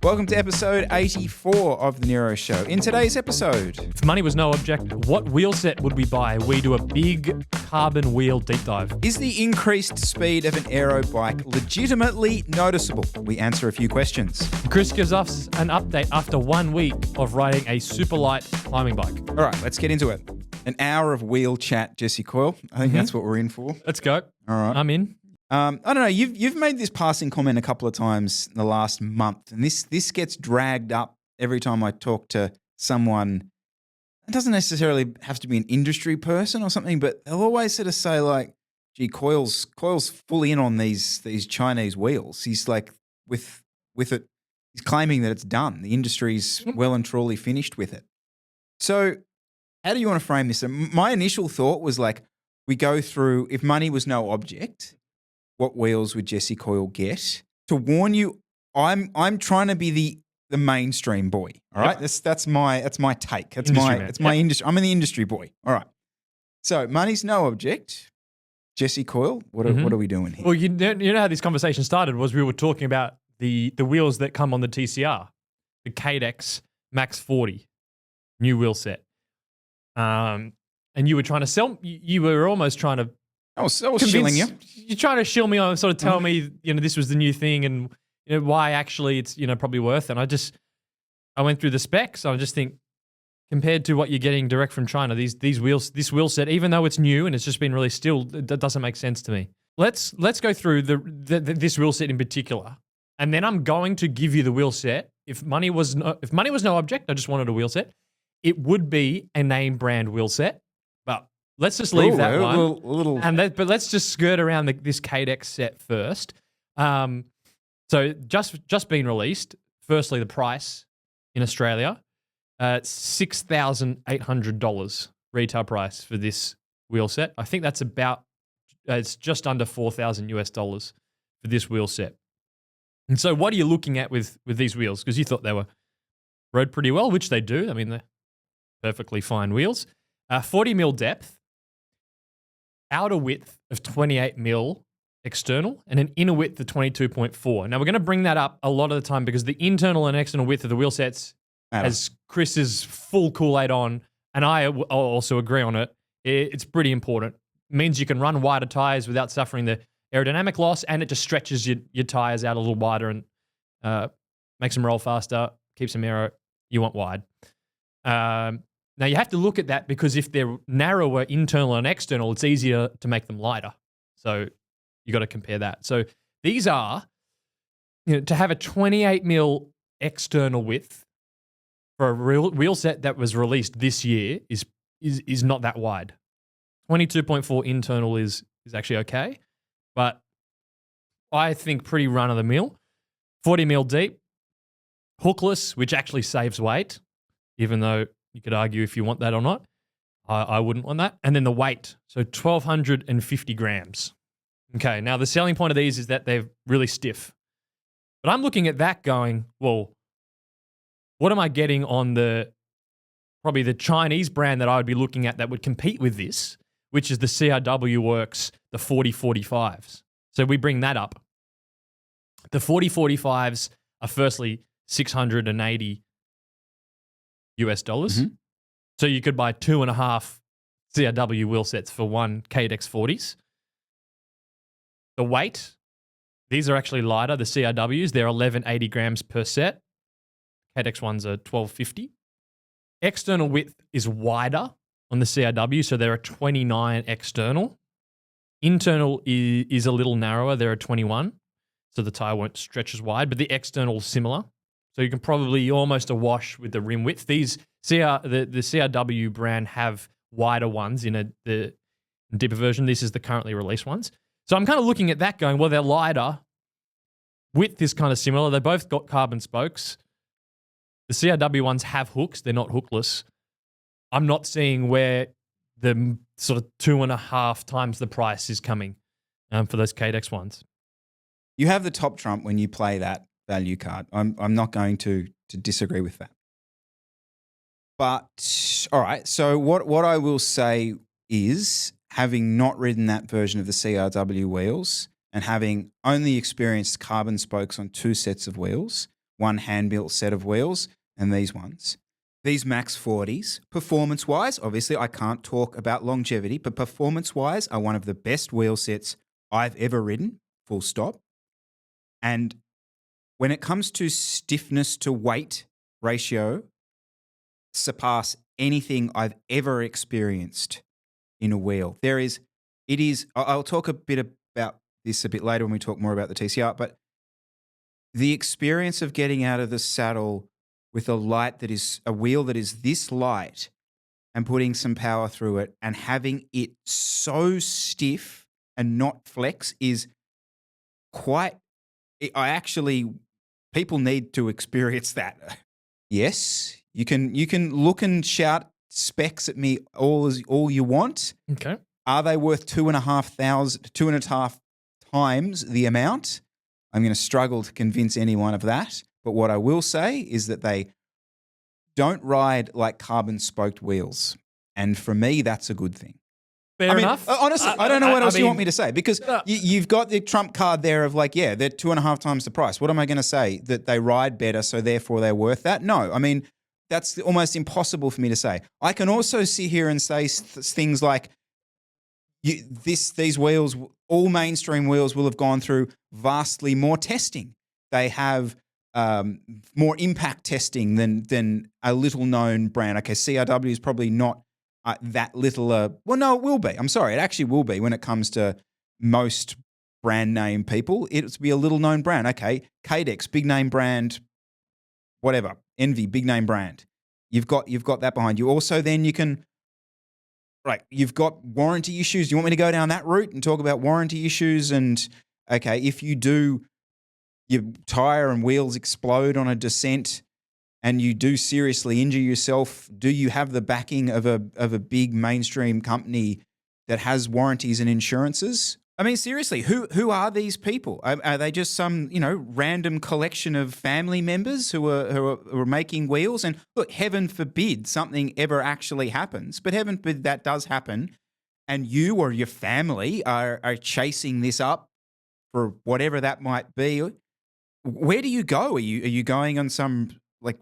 Welcome to episode 84 of the Nero Show. In today's episode, if money was no object, what wheel set would we buy? We do a big carbon wheel deep dive. Is the increased speed of an Aero bike legitimately noticeable? We answer a few questions. Chris gives us an update after 1 week of riding a super light climbing bike. All right, let's get into it. An hour of wheel chat, Jesse Coyle. I think that's what we're in for. Let's go. All right. I'm in. I don't know. You've made this passing comment a couple of times in the last month, and this gets dragged up every time I talk to someone. It doesn't necessarily have to be an industry person or something, but they'll always sort of say like, "Gee, Coyle's fully in on these Chinese wheels." He's like with it. He's claiming that it's done. The industry's well and truly finished with it. So, how do you want to frame this? My initial thought was like, we go through if money was no object. What wheels would Jesse Coyle get? To warn you, I'm trying to be the mainstream boy. All right, that's my take. That's my industry. I'm in the industry boy. All right. So money's no object. Jesse Coyle, what are we doing here? Well, you know how this conversation started was we were talking about the wheels that come on the TCR, the Cadex Max 40 new wheel set, and you were trying to sell. You were almost trying to. I was shilling you. You're trying to shill me on, sort of tell me, this was the new thing and why actually it's, probably worth it. And I went through the specs. I just think compared to what you're getting direct from China, this wheel set, even though it's new and it's just been released still, that doesn't make sense to me. Let's go through this wheel set in particular. And then I'm going to give you the wheel set. If money was no object, I just wanted a wheel set. It would be a name brand wheel set. But let's just leave that one. But let's just skirt around this Cadex set first. So just been released. Firstly, the price in Australia, $6,800 retail price for this wheel set. I think that's it's just under $4,000 for this wheel set. And so, what are you looking at with these wheels? Because you thought they rode pretty well, which they do. I mean, they're perfectly fine wheels. 40 mil depth. Outer width of 28 mil external and an inner width of 22.4. Now, we're going to bring that up a lot of the time because the internal and external width of the wheel sets, as Chris is full Kool-Aid on, and I'll also agree on it, it's pretty important. It means you can run wider tires without suffering the aerodynamic loss, and it just stretches your tires out a little wider and makes them roll faster, keeps them aero. You want wide. Now, you have to look at that because if they're narrower internal and external, it's easier to make them lighter. So you got to compare that. So these are, to have a 28 mil external width for a wheel set that was released this year is not that wide. 22.4 internal is actually okay, but I think pretty run of the mill. 40 mil deep, hookless, which actually saves weight, even though you could argue if you want that or not. I wouldn't want that. And then the weight, so 1,250 grams. Okay, now the selling point of these is that they're really stiff. But I'm looking at that going, well, what am I getting on probably the Chinese brand that I would be looking at that would compete with this, which is the CRW Works, the 4045s. So we bring that up. The 4045s are firstly $680 US. So you could buy 2.5 CRW wheel sets for one Cadex 40s. The weight, these are actually lighter, the CRWs. They're 1,180 grams per set. Cadex ones are 1,250. External width is wider on the CRW, so they're a 29 external. Internal is a little narrower. They're a 21, so the tire won't stretch as wide, but the external is similar. So you can probably almost a wash with the rim width. These the CRW brand have wider ones in the deeper version. This is the currently released ones. So I'm kind of looking at that going, well, they're lighter. Width is kind of similar. They both got carbon spokes. The CRW ones have hooks. They're not hookless. I'm not seeing where the sort of 2.5 times the price is coming for those Cadex ones. You have the top trump when you play that value card. I'm not going to disagree with that. But all right, so what I will say is, having not ridden that version of the CRW wheels and having only experienced carbon spokes on 2 sets of wheels, one hand-built set of wheels and these ones. These Max 40s, performance-wise, obviously I can't talk about longevity, but performance-wise are one of the best wheel sets I've ever ridden, full stop. And when it comes to stiffness to weight ratio, surpass anything I've ever experienced in a wheel. I'll talk a bit about this a bit later when we talk more about the TCR, but the experience of getting out of the saddle with a wheel that is this light and putting some power through it and having it so stiff and not flex is people need to experience that. Yes, you can look and shout specs at me all you want. Okay. Are they worth 2.5 times the amount? I'm going to struggle to convince anyone of that. But what I will say is that they don't ride like carbon spoked wheels. And for me, that's a good thing. Fair enough. Honestly, I don't know what else you want me to say because you've got the trump card there of like, yeah, they're 2.5 times the price. What am I going to say? That they ride better, so therefore they're worth that? No. I mean, that's almost impossible for me to say. I can also sit here and say things like, these wheels, all mainstream wheels will have gone through vastly more testing. They have more impact testing than a little known brand. Okay, CRW is probably not that little. Well, no, it will be. I'm sorry, it actually will be when it comes to most brand name people. It'll be a little known brand. Okay, Cadex, big name brand, whatever. Envy, big name brand. You've got that behind you. Also, then you can. Right, you've got warranty issues. You want me to go down that route and talk about warranty issues? And okay, if you do, your tire and wheels explode on a descent, and you do seriously injure yourself, do you have the backing of a big mainstream company that has warranties and insurances? I mean, seriously, who are these people? Are they just some random collection of family members who are making wheels? And look, heaven forbid something ever actually happens, but heaven forbid that does happen, and you or your family are chasing this up for whatever that might be. Where do you go? Are you going on some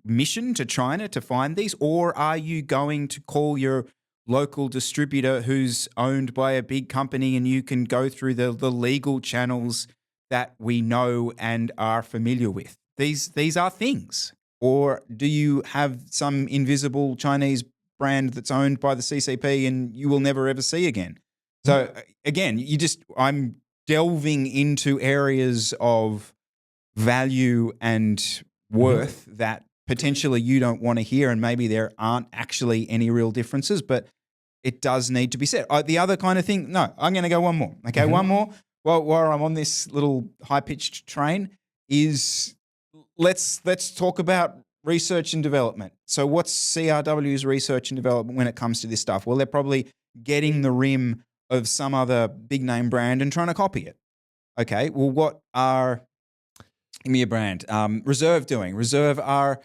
mission to China to find these, or are you going to call your local distributor who's owned by a big company and you can go through the legal channels that we know and are familiar with? These are things. Or do you have some invisible Chinese brand that's owned by the CCP and you will never ever see again? So again, I'm delving into areas of value and worth that potentially you don't want to hear, and maybe there aren't actually any real differences, but it does need to be said. The other kind of thing, no, I'm going to go one more. Okay, one more. While I'm on this little high-pitched train, is let's talk about research and development. So what's CRW's research and development when it comes to this stuff? Well, they're probably getting the rim of some other big-name brand and trying to copy it. Okay, well, what are, give me a brand, Reserve doing? Reserve are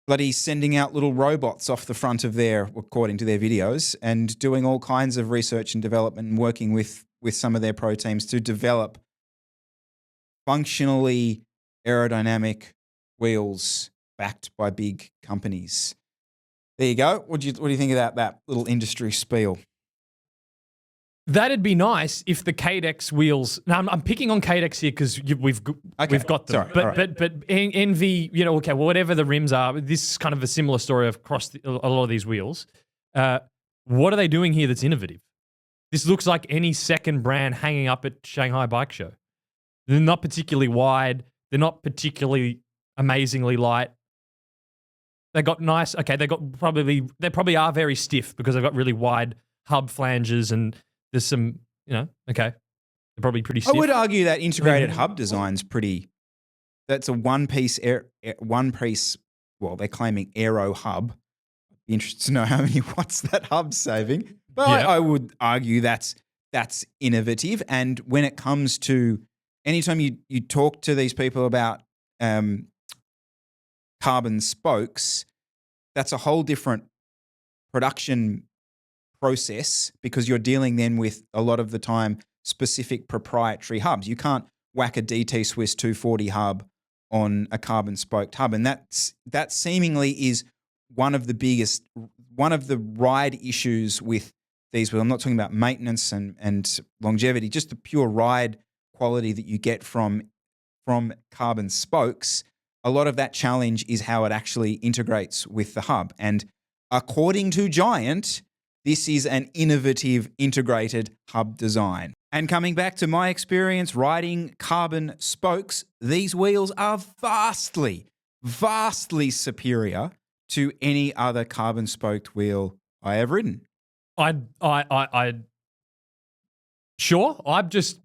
bloody sending out little robots off the front of according to their videos, and doing all kinds of research and development and working with some of their pro teams to develop functionally aerodynamic wheels backed by big companies. There you go. What do you think about that little industry spiel? That'd be nice if the Cadex wheels. Now I'm picking on Cadex here because we've got them. Sorry, but Envy, okay, well, whatever the rims are, this is kind of a similar story across a lot of these wheels. What are they doing here that's innovative? This looks like any second brand hanging up at Shanghai Bike Show. They're not particularly wide. They're not particularly amazingly light. They got nice. Okay, they probably are very stiff because they've got really wide hub flanges and. There's some, okay, they're probably pretty stiff. I would argue that integrated hub design's that's a one-piece, well, they're claiming Aero hub. Be interested to know how many watts that hub's saving. But yeah. I would argue that's innovative. And when it comes to, anytime you talk to these people about carbon spokes, that's a whole different production process, because you're dealing then with a lot of the time specific proprietary hubs. You can't whack a DT Swiss 240 hub on a carbon spoked hub, and that seemingly is one of the ride issues with these wheels. I'm not talking about maintenance and longevity, just the pure ride quality that you get from carbon spokes. A lot of that challenge is how it actually integrates with the hub. And according to Giant, this is an innovative integrated hub design. And coming back to my experience riding carbon spokes, these wheels are vastly, vastly superior to any other carbon spoked wheel I have ridden. Sure. I'm just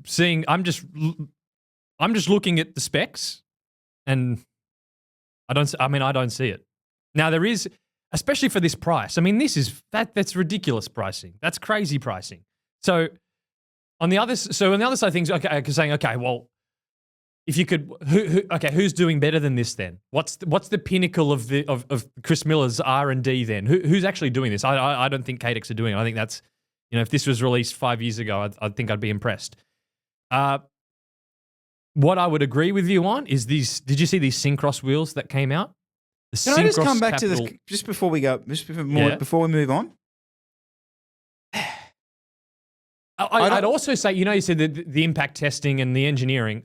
looking at the specs, and I don't see it. Now there is, especially for this price. I mean, that's ridiculous pricing. That's crazy pricing. So on the other side of things, saying, okay, well, if you could, who's doing better than this then? What's the pinnacle of Chris Miller's R&D then? Who's actually doing this? I don't think Cadex are doing it. I think that's, if this was released 5 years ago, I think I'd be impressed. What I would agree with you on is these. Did you see these Syncross wheels that came out? Can I just come back to this just before we go, before we move on? I'd also say, you said the impact testing and the engineering.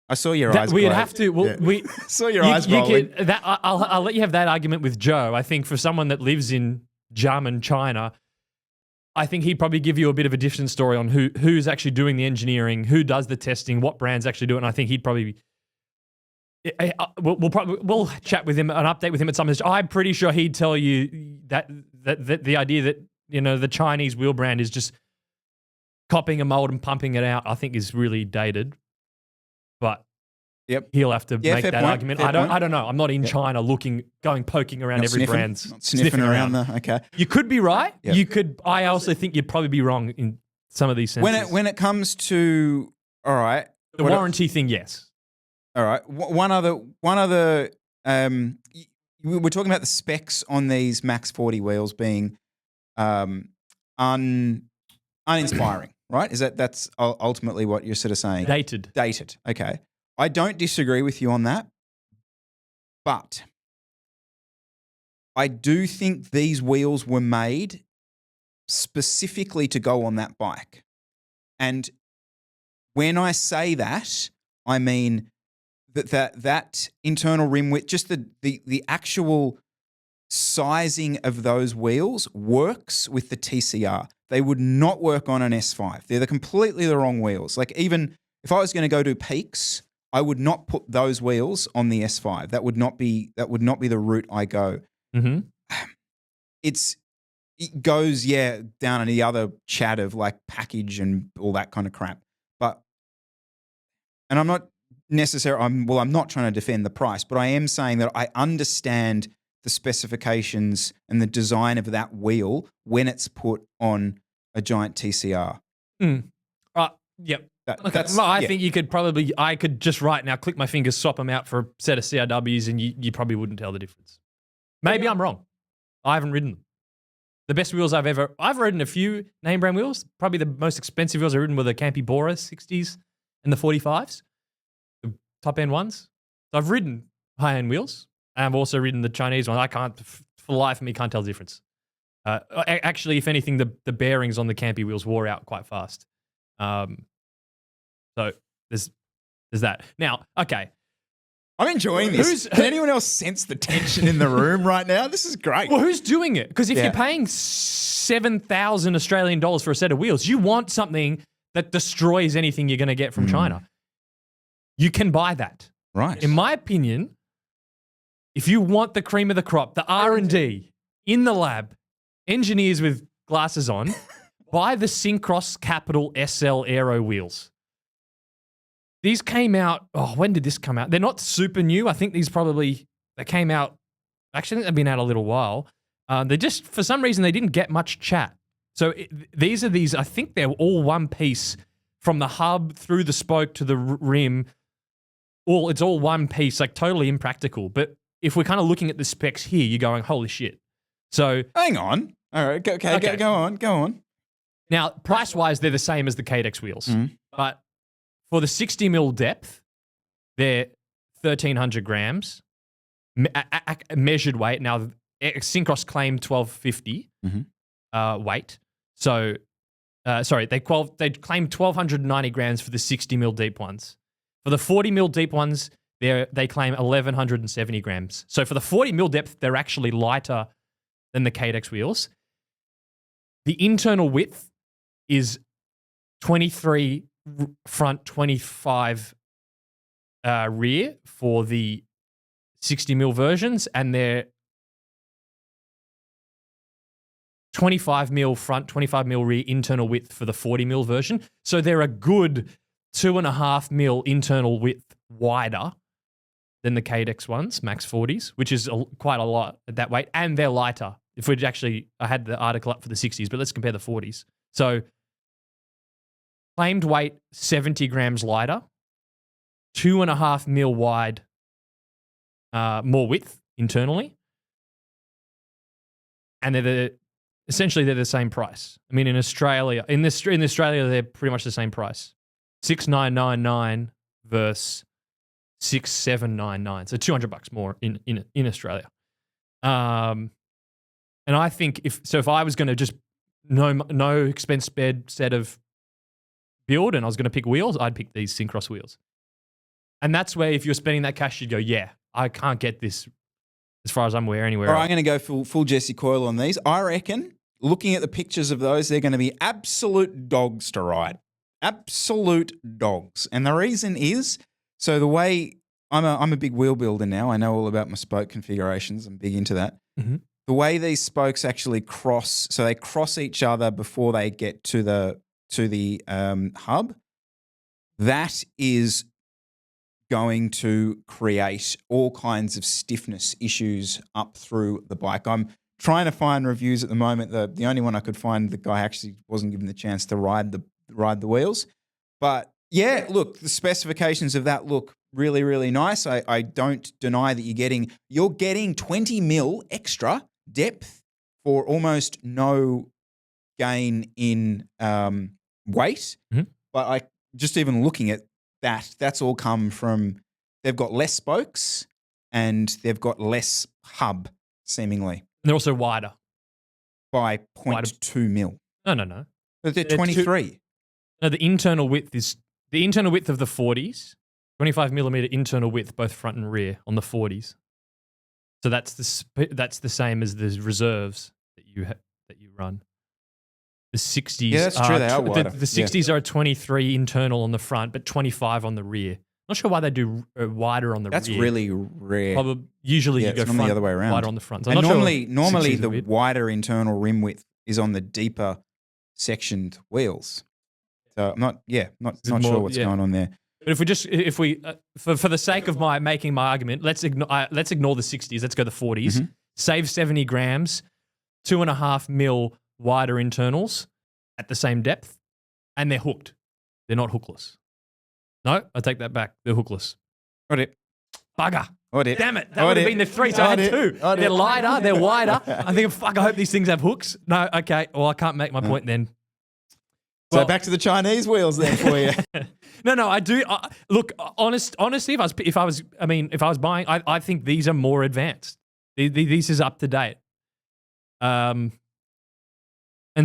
I saw your eyes. We'd have to. Well, we saw your eyes rolling. I'll let you have that argument with Joe. I think for someone that lives in Xiamen, China, I think he'd probably give you a bit of a different story on who's actually doing the engineering, who does the testing, what brands actually do it. And I think he'd probably. We'll chat with him, an update with him at some stage. I'm pretty sure he'd tell you that the idea that the Chinese wheel brand is just copying a mold and pumping it out, I think is really dated. But he'll have to make that argument. I don't know. I'm not in China poking around every brand's sniffing around. Okay. You could be right. Yep. You could. I also think you'd probably be wrong in some of these senses. When it comes to the warranty thing, yes. All right. One other. We're talking about the specs on these Max 40 wheels being uninspiring, right? That's ultimately what you're sort of saying? Dated. Okay. I don't disagree with you on that, but I do think these wheels were made specifically to go on that bike. And when I say that, I mean that internal rim width, just the actual sizing of those wheels works with the TCR. They would not work on an S5. They're completely the wrong wheels. Like, even if I was going to go do peaks, I would not put those wheels on the S5. That would not be the route I go. Mm-hmm. It goes down in the other chat of like package and all that kind of crap. And I'm not necessarily. I'm not trying to defend the price, but I am saying that I understand the specifications and the design of that wheel when it's put on a Giant TCR. Yep. I think you could probably. I could just right now click my fingers, swap them out for a set of CRWs, and you probably wouldn't tell the difference. Maybe I'm wrong. I haven't ridden them. The best wheels I've ridden a few name brand wheels. Probably the most expensive wheels I've ridden were the Campy Bora 60s and the 45s, the top end ones. So I've ridden high end wheels. And I've also ridden the Chinese one. I can't, for the life of me, can't tell the difference. Actually, if anything, the bearings on the Campy wheels wore out quite fast. So there's that. Now, okay. I'm enjoying this. Can anyone else sense the tension in the room right now? This is great. Well, who's doing it? Because if you're paying 7,000 Australian dollars for a set of wheels, you want something that destroys anything you're going to get from China. You can buy that. Right. In my opinion, if you want the cream of the crop, the R&D in the lab, engineers with glasses on, buy the Syncross Capital SL Aero wheels. These came out, when did this come out? They're not super new. I think they came out, actually I think they've been out a little while. They just, for some reason, they didn't get much chat. So these, I think they're all one piece from the hub through the spoke to the rim. It's all one piece, like totally impractical. But if we're kind of looking at the specs here, you're going, holy shit. So hang on. All right. Okay. Go on. Now, price-wise, they're the same as the Cadex wheels. But for the 60 mil depth, they're 1,300 grams measured weight. Now, Syncross claimed 1,250 weight. So, they claimed 1,290 grams for the 60 mil deep ones. For the 40 mil deep ones, they claim 1,170 grams. So for the 40 mil depth, they're actually lighter than the Cadex wheels. The internal width is 23 front, 25 rear for the 60 mil versions, and they're 25 mil front, 25 mil rear internal width for the 40 mil version. So they're a good 2.5 mil internal width wider than the Cadex ones, Max 40s, which is quite a lot at that weight. And they're lighter. If we'd actually, I had the article up for the 60s, but let's compare the 40s. So claimed weight, 70 grams lighter, 2.5 mil wide, more width internally. And essentially they're the same price. I mean, in Australia, in Australia, they're pretty much the same price. 6,999 versus 6,799. So $200 more in Australia. And I think if I was going to just no expense spared set of build and I was going to pick wheels, I'd pick these Syncross wheels. And that's where if you're spending that cash, you'd go, yeah, I can't get this as far as I'm aware anywhere All right, else. I'm going to go full Jesse Coyle on these. I reckon, looking at the pictures of those, they're going to be absolute dogs to ride. Absolute dogs. And the reason is, so the way I'm a big wheel builder now. I know all about my spoke configurations. I'm big into that. Mm-hmm. The way these spokes actually cross, so they cross each other before they get to the hub, that is going to create all kinds of stiffness issues up through the bike. I'm trying to find reviews at the moment. The only one I could find, the guy actually wasn't given the chance to ride the wheels. But yeah, look, the specifications of that look really, really nice. I don't deny that you're getting 20 mil extra depth for almost no gain in weight. Mm-hmm. But just even looking at that's all come from, they've got less spokes and they've got less hub, seemingly. And they're also wider. By 0.2 mil. No. But they're 23. The internal width of the 40s, 25 millimeter internal width, both front and rear on the 40s. So that's the same as the reserves that you run. The 60s, yeah, that's true. They are wider. The 60s are 23 internal on the front, but 25 on the rear. Not sure why they do wider on the rear. That's really rare. Usually you go front, the other way around. wider on the front. So and normally the wider internal rim width is on the deeper sectioned wheels. So I'm not sure what's going on there. But for the sake of making my argument, let's ignore the 60s. Let's go the 40s. Mm-hmm. Save 70 grams, 2.5 mil wider internals at the same depth, and they're hooked. They're not hookless. No, I take that back. They're hookless. Got it. Bugger. Got it. Damn it. That would have been the three. So I had two. They're lighter. They're wider. I think, I hope these things have hooks. No, okay. Well, I can't make my point then. So back to the Chinese wheels then for you. No, I do. Look, honestly, if I was buying, I think these are more advanced. This is up to date. And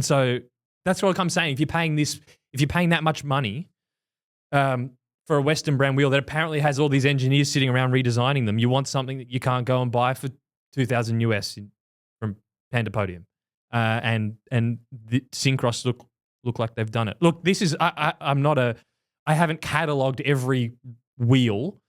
so that's what I'm saying. If you're paying that much money for a Western brand wheel that apparently has all these engineers sitting around redesigning them, you want something that you can't go and buy for $2,000 US from Panda Podium. And the Syncross look like they've done it. Look, this is I haven't catalogued every wheel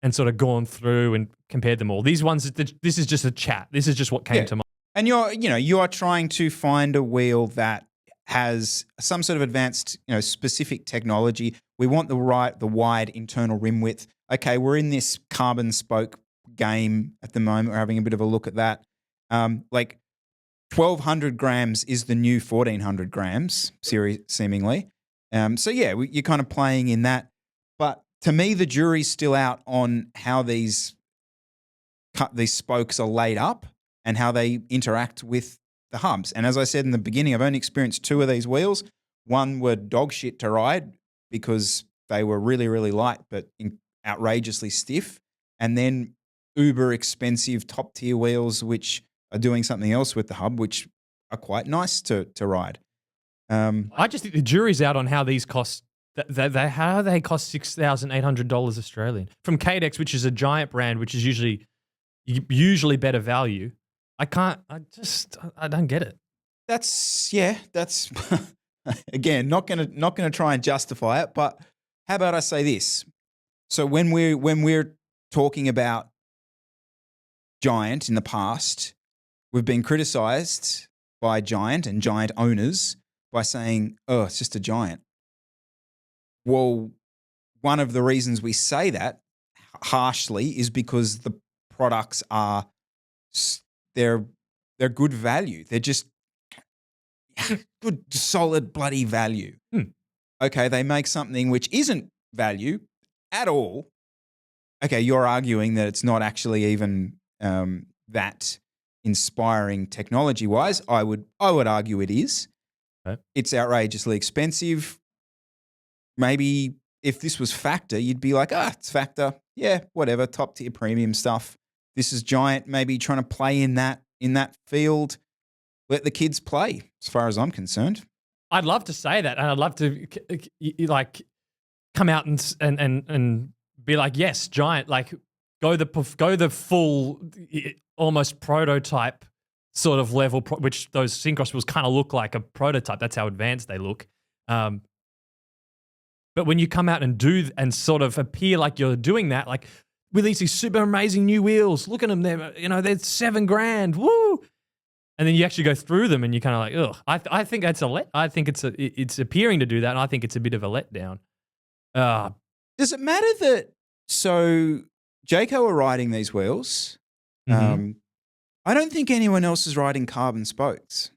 and sort of gone through and compared them all. These ones, this is just a chat. This is just what came to mind. And you are trying to find a wheel that has some sort of advanced, specific technology. We want the wide internal rim width. Okay, we're in this carbon spoke game at the moment. We're having a bit of a look at that. 1,200 grams is the new 1,400 grams, seemingly. So yeah, you're kind of playing in that. But to me, the jury's still out on how these spokes are laid up and how they interact with the hubs. And as I said in the beginning, I've only experienced 2 of these wheels. One were dog shit to ride because they were really, really light but outrageously stiff. and then uber expensive top tier wheels, which are doing something else with the hub, which are quite nice to ride. I just think the jury's out on how these cost. How they cost $6,800 Australian from Cadex, which is a giant brand, which is usually better value. I don't get it. That's again not gonna try and justify it, but how about I say this? So when we're talking about Giant in the past, we've been criticised by Giant and Giant owners by saying, "Oh, it's just a Giant." Well, one of the reasons we say that harshly is because the products are they're good value. They're just good, solid, bloody value. Okay, they make something which isn't value at all. Okay, you're arguing that it's not actually even that inspiring technology-wise. I would argue it is. Okay. It's outrageously expensive. Maybe if this was Factor, you'd be like, it's Factor. Yeah, whatever, top tier premium stuff. This is Giant, maybe trying to play in that field. Let the kids play, as far as I'm concerned. I'd love to say that, and I'd love to like come out and be like, yes, Giant, like go the full almost prototype sort of level, which those Syncross wheels kind of look like a prototype. That's how advanced they look. But when you come out and do and sort of appear like you're doing that, like release these super amazing new wheels, look at them, they're $7,000, woo! And then you actually go through them and you're kind of like, ugh. I think that's I think it's appearing to do that, and I think it's a bit of a letdown. Does it matter that Jayco are riding these wheels? Mm-hmm. I don't think anyone else is riding carbon spokes.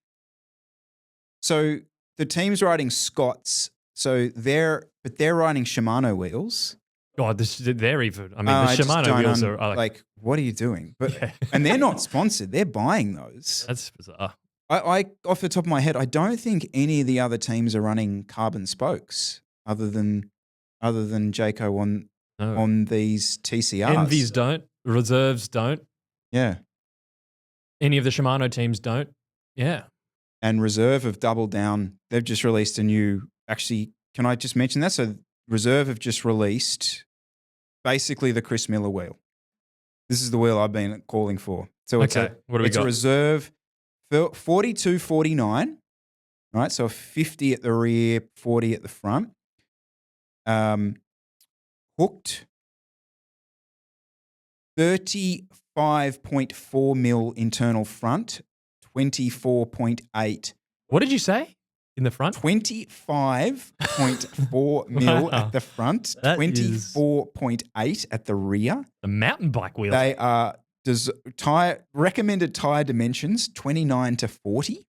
So the team's riding Scott's. So they're riding Shimano wheels. God, they're even. I mean, the Shimano wheels are like, what are you doing? But yeah. And they're not sponsored. They're buying those. That's bizarre. I off the top of my head, I don't think any of the other teams are running carbon spokes other than Jayco on these TCRs. Envies don't. Reserves don't. Yeah. Any of the Shimano teams don't. Yeah. And Reserve have doubled down. They've just released a new. Actually, can I just mention that? So Reserve have just released basically the Chris Miller wheel. This is the wheel I've been calling for. So it's what do we it's got? a Reserve 4249, right? So 50 at the rear, 40 at the front. Hooked 35.4 mil internal front, 24.8. What did you say? In the front? 25.4 mil Wow. at the front, That 24.8 at the rear. The mountain bike wheel. They are recommended tire dimensions 29 to 40.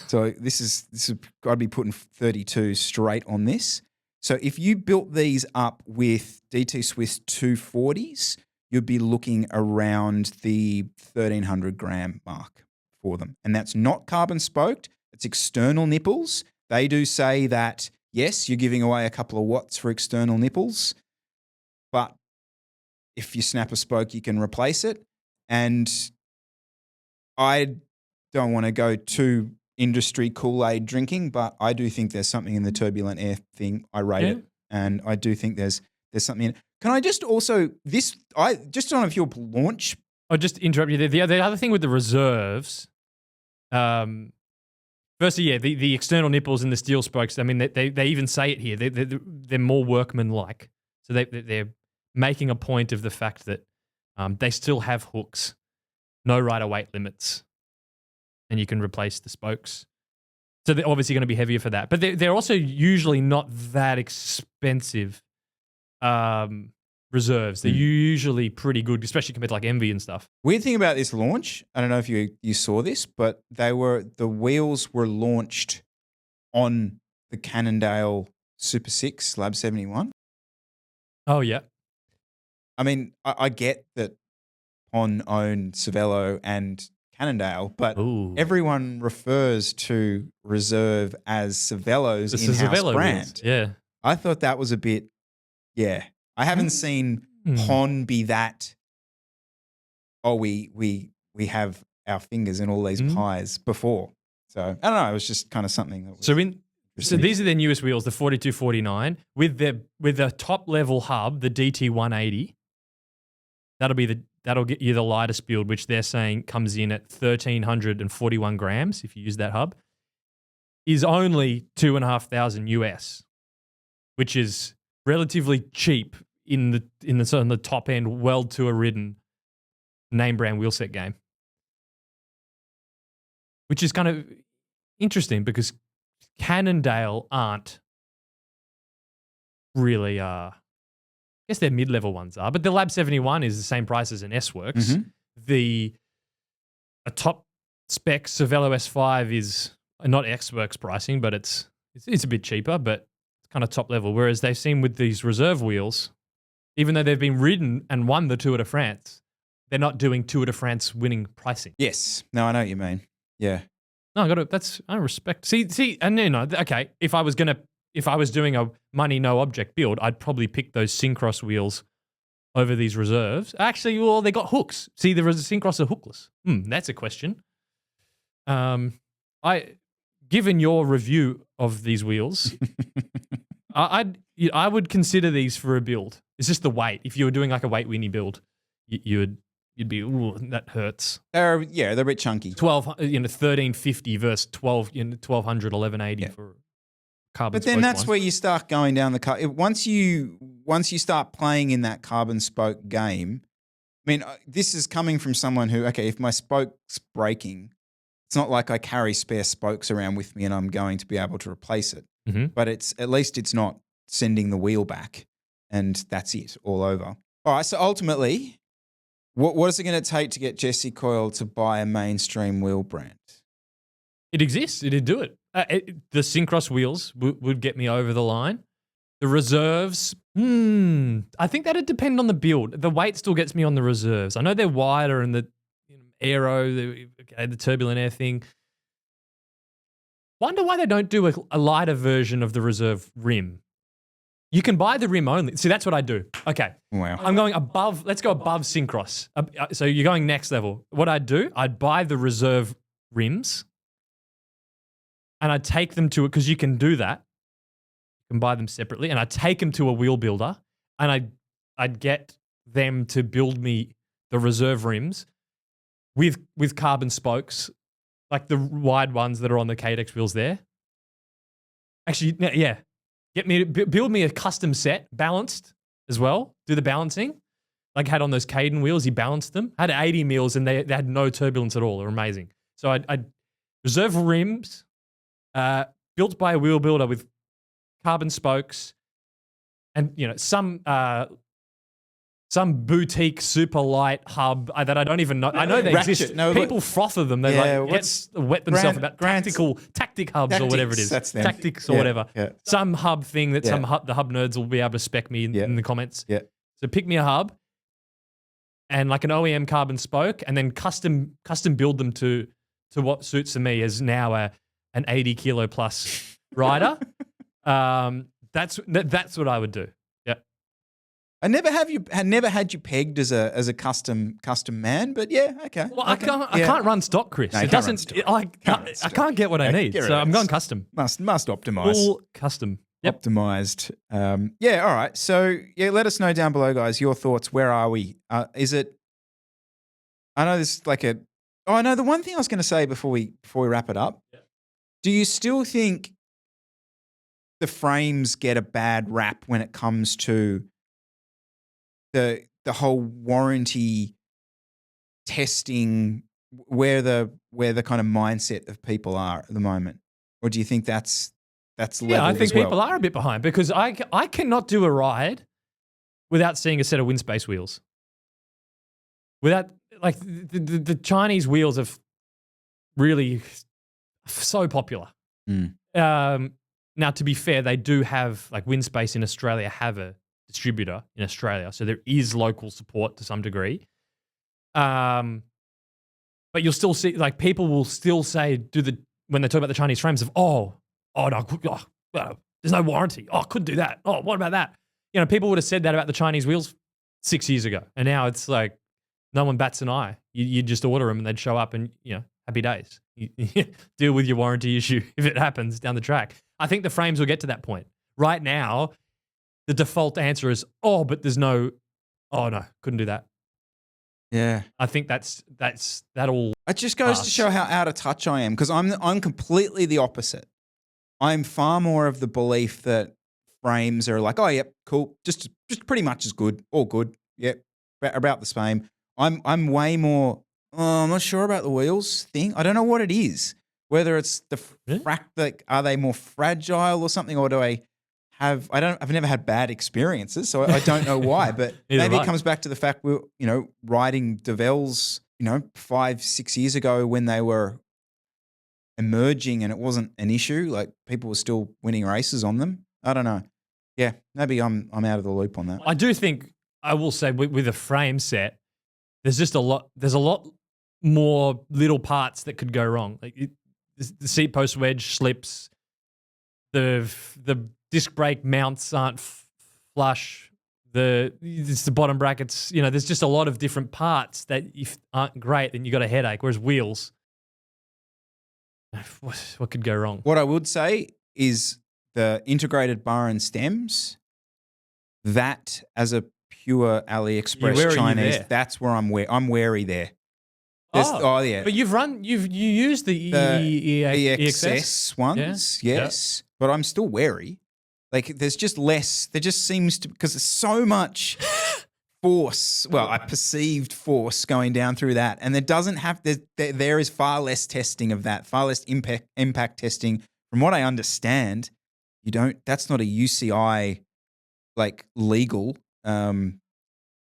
So this is I'd be putting 32 straight on this. So if you built these up with DT Swiss 240s, you'd be looking around the 1,300 gram mark for them, and that's not carbon spoked. It's external nipples. They do say that, yes, you're giving away a couple of watts for external nipples, but if you snap a spoke, you can replace it. And I don't want to go too industry Kool-Aid drinking, but I do think there's something in the turbulent air thing. I rate it, and I do think there's something in it. Can I just also I just don't know if your launch. I'll just interrupt you there. The other thing with the reserves, firstly, yeah, the external nipples and the steel spokes. I mean, they even say it here. They're more workmanlike, so they're making a point of the fact that they still have hooks, no rider weight limits, and you can replace the spokes. So they're obviously going to be heavier for that, but they're also usually not that expensive. Reserves. They're usually pretty good, especially compared to like Envy and stuff. Weird thing about this launch, I don't know if you saw this, but the wheels were launched on the Cannondale Super 6 Lab 71. Oh, yeah. I mean, I get that Pon own Cervelo and Cannondale, but everyone refers to Reserve as Cervelo's in-house brand. Yeah. I thought that was a bit, I haven't seen Pon be that? Oh, we have our fingers in all these pies before. So I don't know. It was just kind of something that was. So these are their newest wheels, the 4249, with the top level hub, the DT180. That'll get you the lightest build, which they're saying comes in at 1,341 grams if you use that hub. Is only $2,500 US, which is relatively cheap in the top end, well tour ridden name brand wheelset game, which is kind of interesting because Cannondale aren't really, I guess their mid-level ones are, but the Lab 71 is the same price as an S-Works. A top spec Cervelo S5 is not S-Works pricing, but it's a bit cheaper, but it's kind of top level. Whereas they've seen with these reserve wheels, even though they've been ridden and won the Tour de France, they're not doing Tour de France winning pricing. Yes. No, I know what you mean. Yeah. No, I respect. See, and okay, if I was doing a money no object build, I'd probably pick those Syncross wheels over these reserves. Actually, well, they got hooks. See, the Syncross are hookless. That's a question. Given your review of these wheels, I would consider these for a build. It's just the weight. If you were doing like a weight weenie build, you'd be, ooh, that hurts. They're a bit chunky. 1350 versus 1200, 1180 for carbon. But then that's where you start going down the once you start playing in that carbon spoke game. I mean, this is coming from someone who, okay, if my spoke's breaking, it's not like I carry spare spokes around with me and I'm going to be able to replace it. But at least it's not sending the wheel back, and that's it, all over. All right, so ultimately, what is it going to take to get Jesse Coyle to buy a mainstream wheel brand? It exists. It'd do it. The Syncross wheels would get me over the line. The reserves, I think that'd depend on the build. The weight still gets me on the reserves. I know they're wider and the Aero, the turbulent air thing. Wonder why they don't do a lighter version of the reserve rim. You can buy the rim only. See, that's what I do. Okay. Wow. I'm going above. Let's go above Syncross. So you're going next level. What I'd do, I'd buy the reserve rims and I'd take them to it because you can do that. You can buy them separately. And I'd take them to a wheel builder and I'd get them to build me the reserve rims with carbon spokes, like the wide ones that are on the Cadex wheels there. Actually, yeah. Build me a custom set, balanced as well. Do the balancing. Like I had on those Caden wheels, he balanced them. I had 80 mils and they had no turbulence at all. They're amazing. So I'd reserve rims, built by a wheel builder with carbon spokes, and some boutique super light hub that I don't even know. I know they exist. No, people froth of them. They wet themselves about tactic hubs or whatever it is. That's them. Tactics or whatever. Yeah. Some hub thing that the hub nerds will be able to spec me in the comments. Yeah. So pick me a hub and like an OEM carbon spoke, and then custom build them to what suits me as now an 80 kilo plus rider. That's what I would do. Yeah. I never had you pegged as a custom man, but yeah, okay. Well, okay. I can't run stock, Chris. No, it doesn't. I can't get what I need, so I'm going custom. Must optimize. Full custom. Yep. Optimized. Yeah. All right. So yeah, let us know down below, guys, your thoughts. Where are we? Is it? I know this is like a. Oh, I know the one thing I was going to say before we wrap it up. Yeah. Do you still think the frames get a bad rap when it comes to the whole warranty testing, where the kind of mindset of people are at the moment? Or do you think that's leveled Yeah, I think as well? people are a bit behind because I cannot do a ride without seeing a set of Windspace wheels. Without, like, the Chinese wheels are really so popular. Now, to be fair, they do have, like, Windspace in Australia have a distributor in Australia, so there is local support to some degree. But you'll still see, like, people will still say, when they talk about the Chinese frames, no, there's no warranty. Oh, I couldn't do that. Oh, what about that? People would have said that about the Chinese wheels 6 years ago. And now it's like no one bats an eye. You just order them and they'd show up and, happy days. You deal with your warranty issue if it happens down the track. I think the frames will get to that point. Right now, the default answer is, but there's no, couldn't do that. Yeah. I think that'll. It just goes to show how out of touch I am, because I'm completely the opposite. I'm far more of the belief that frames are like, yep, cool, just pretty much as good, all good, yep, about the same. I'm way more. I'm not sure about the wheels thing. I don't know what it is. Whether it's the are they more fragile or something, or do I have? I've never had bad experiences, so I don't know why. But maybe it comes back to the fact we're riding DeVels 5-6 years ago when they were emerging and it wasn't an issue. Like people were still winning races on them. I don't know. Yeah, maybe I'm out of the loop on that. I do think I will say with a frame set, there's a lot more little parts that could go wrong. Like the seat post wedge slips, the disc brake mounts aren't flush, the bottom brackets. There's just a lot of different parts that if aren't great, then you got a headache. Whereas wheels, what could go wrong? What I would say is the integrated bar and stems. That as a pure AliExpress Chinese, that's where I'm wary there. Yeah. But you used the EXS ones, yes. But I'm still wary. Like there's just less, there just seems to, because there's so much force, I perceived force going down through that. And there is far less testing of that, far less impact testing. From what I understand, that's not a UCI like legal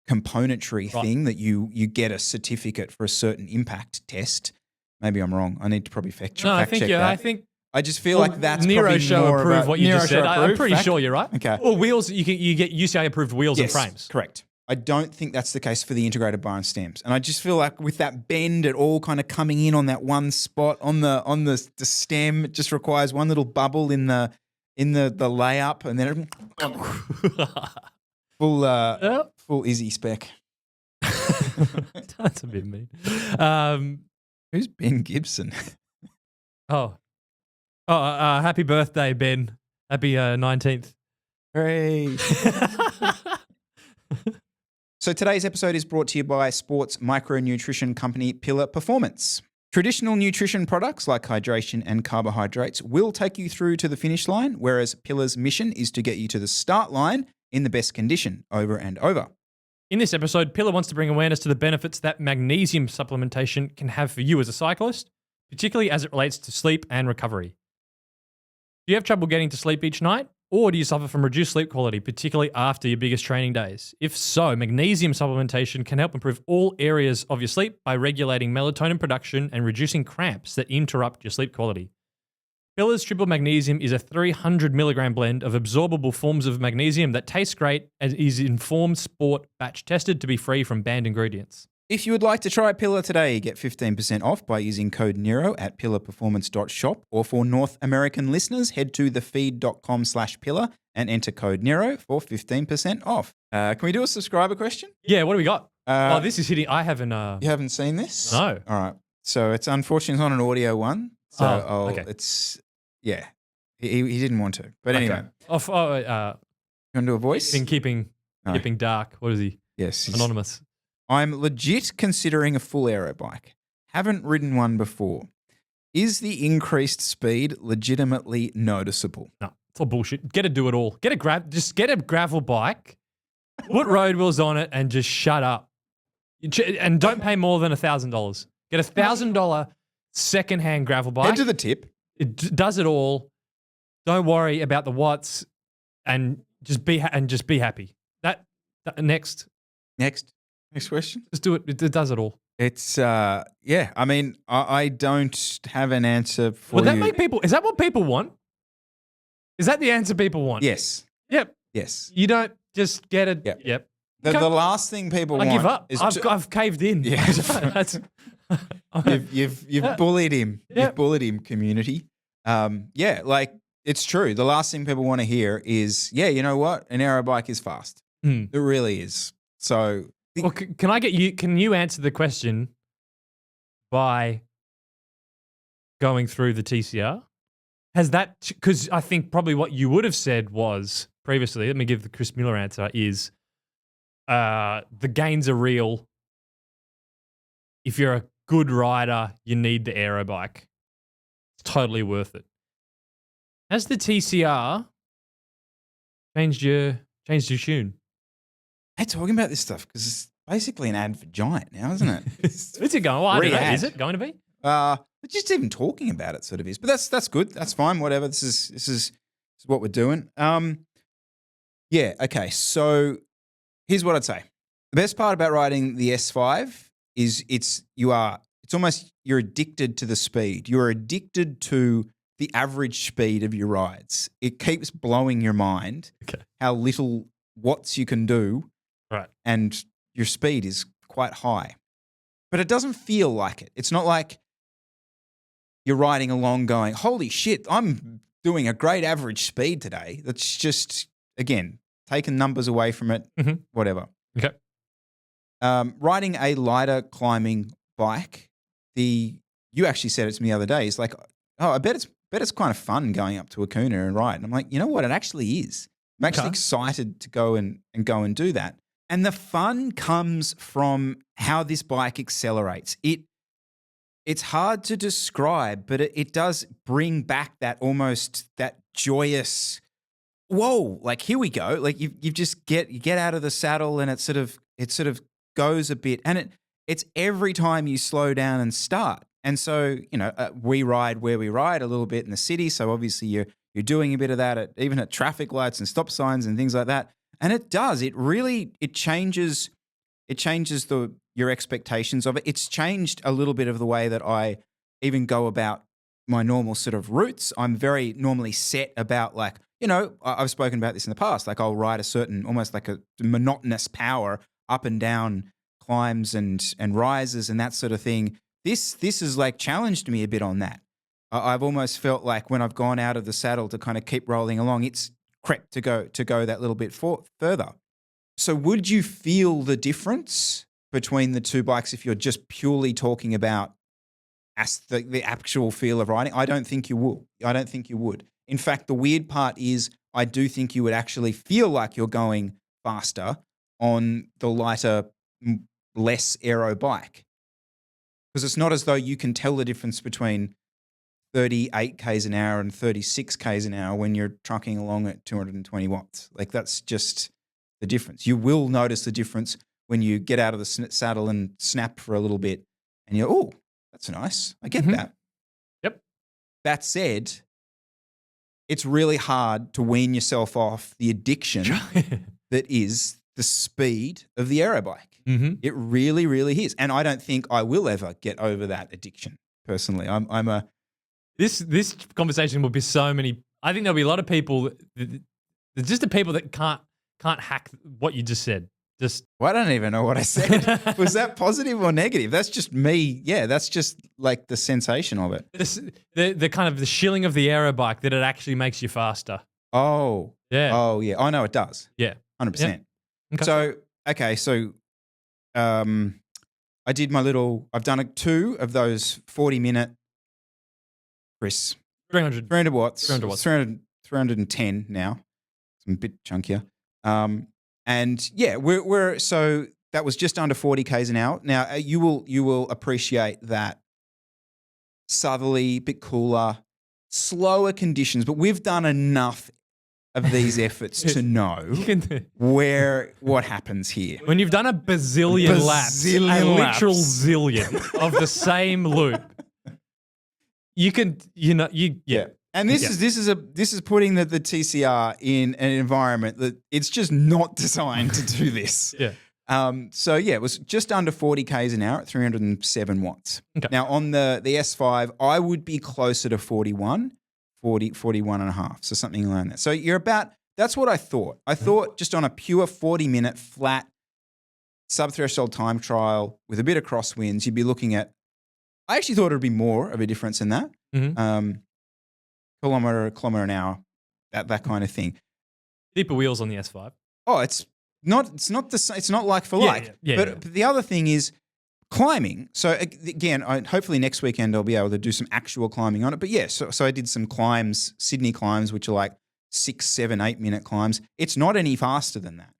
componentry thing that you get a certificate for a certain impact test. Maybe I'm wrong. I need to probably fact check that. I just feel like that's Nero Show approved what you just said. I'm pretty sure you're right. Okay. Or wheels, you get UCI approved wheels and frames. Correct. I don't think that's the case for the integrated bar and stems. And I just feel like with that bend, it all kind of coming in on that one spot on the stem, it just requires one little bubble in the layup, and then full Izzy spec. That's a bit mean. Who's Ben Gibson? Happy birthday, Ben. Happy 19th. Hooray. So today's episode is brought to you by sports micronutrition company Pillar Performance. Traditional nutrition products like hydration and carbohydrates will take you through to the finish line, whereas Pillar's mission is to get you to the start line in the best condition over and over. In this episode, Pillar wants to bring awareness to the benefits that magnesium supplementation can have for you as a cyclist, particularly as it relates to sleep and recovery. Do you have trouble getting to sleep each night? Or do you suffer from reduced sleep quality, particularly after your biggest training days? If so, magnesium supplementation can help improve all areas of your sleep by regulating melatonin production and reducing cramps that interrupt your sleep quality. Pillar's Triple Magnesium is a 300 milligram blend of absorbable forms of magnesium that tastes great and is informed sport batch tested to be free from banned ingredients. If you would like to try Pillar today, get 15% off by using code Nero at pillarperformance.shop, or for North American listeners, head to thefeed.com/pillar and enter code Nero for 15% off. Can we do a subscriber question? Yeah, what do we got? This is hitting. I haven't. You haven't seen this? No. All right. So it's unfortunate it's not an audio one. So okay. It's, yeah. He didn't want to. But anyway. Okay. You want to do a voice? Keeping dark. What is he? Yes. Anonymous. I'm legit considering a full aero bike. Haven't ridden one before. Is the increased speed legitimately noticeable? No, it's all bullshit. Get a do it all. Just get a gravel bike, put road wheels on it, and just shut up. And don't pay more than $1,000. Get a $1,000 secondhand gravel bike. Head to the tip. It does it all. Don't worry about the watts, and just be happy. Next question. Just do it. It does it all. It's I mean, I don't have an answer for Would that you. make people? Is that what people want? Is that the answer people want? Yes. Yep. Yes. You don't just get it. Yep. The last thing people want. I give up. Is I've caved in. Yeah. You've bullied him. Yep. You've bullied him, community. Like it's true. The last thing people want to hear is, you know what? An aero bike is fast. Mm. It really is. So Well, can I get you? Can you answer the question by going through the TCR? Has that, because I think probably what you would have said was previously, let me give the Chris Miller answer, is the gains are real. If you're a good rider, you need the aero bike. It's totally worth it. Has the TCR changed your tune? Hey, talking about this stuff because it's basically an ad for Giant now, isn't it? Is it going? Well, I don't know. Re-ad. Is it going to be? But just even talking about it sort of is. But that's good. That's fine. Whatever. This is what we're doing. Yeah. Okay. So here's what I'd say. The best part about riding the S5 is it's almost you're addicted to the speed. You're addicted to the average speed of your rides. It keeps blowing your mind how little watts you can do. Right. And your speed is quite high. But it doesn't feel like it. It's not like you're riding along going, holy shit, I'm doing a great average speed today. That's just, again, taking numbers away from it, whatever. Okay. Riding a lighter climbing bike, you actually said it to me the other day. It's like, oh, I bet it's kind of fun going up to a Kuna and ride. And I'm like, you know what? It actually is. I'm actually excited to go and do that. And the fun comes from how this bike accelerates. It's hard to describe, but it does bring back that joyous, whoa, like here we go. Like you just get out of the saddle and it sort of goes a bit, and it's every time you slow down and start. And so, we ride where we ride a little bit in the city. So obviously you're doing a bit of that even at traffic lights and stop signs and things like that. And it does. It changes your expectations of it. It's changed a little bit of the way that I even go about my normal sort of routes. I'm very normally set about I've spoken about this in the past. Like I'll ride a certain, almost like a monotonous power up and down climbs and rises and that sort of thing. This has like challenged me a bit on that. I've almost felt like when I've gone out of the saddle to kind of keep rolling along, it's crept to go that little bit further. So would you feel the difference between the two bikes if you're just purely talking about the actual feel of riding? I don't think you will. I don't think you would. In fact, the weird part is I do think you would actually feel like you're going faster on the lighter, less aero bike. Because it's not as though you can tell the difference between 38 k's an hour and 36 k's an hour when you're trucking along at 220 watts. Like that's just the difference. You will notice the difference when you get out of the saddle and snap for a little bit and you're, oh, that's nice. I get that. Yep. That said, it's really hard to wean yourself off the addiction that is the speed of the aero bike. It really, really is. And I don't think I will ever get over that addiction personally. This conversation will be so many. I think there'll be a lot of people. Just the people that can't hack what you just said. Well, I don't even know what I said. Was that positive or negative? That's just me. Yeah, that's just like the sensation of it. The kind of the shilling of the aero bike that it actually makes you faster. Oh. Yeah. Oh, yeah. I know it does. Yeah. 100%. Yeah. Okay. So, I did I've done 2 of those 40-minute, Chris. 300 watts. 310 now. It's a bit chunkier. And yeah, so that was just under 40 k's an hour. Now you will appreciate that southerly, bit cooler, slower conditions, but we've done enough of these efforts to know what happens here. When you've done a bazillion laps, a literal zillion of the same loop, you can, yeah. And this is putting the TCR in an environment that it's just not designed to do this. Yeah. So yeah, it was just under 40 k's an hour at 307 watts. Okay. Now on the S5, I would be closer to 41 and a half. So something around that. So that's what I thought. I thought just on a pure 40-minute flat sub-threshold time trial with a bit of crosswinds, you'd be looking at, I actually thought it would be more of a difference in that. Kilometre an hour, that kind of thing. Deeper wheels on the S5. Oh, it's It's not like for like. But the other thing is climbing. So again, hopefully next weekend I'll be able to do some actual climbing on it. But yeah, so I did some climbs, Sydney climbs, which are like 6, 7, 8 minute climbs. It's not any faster than that.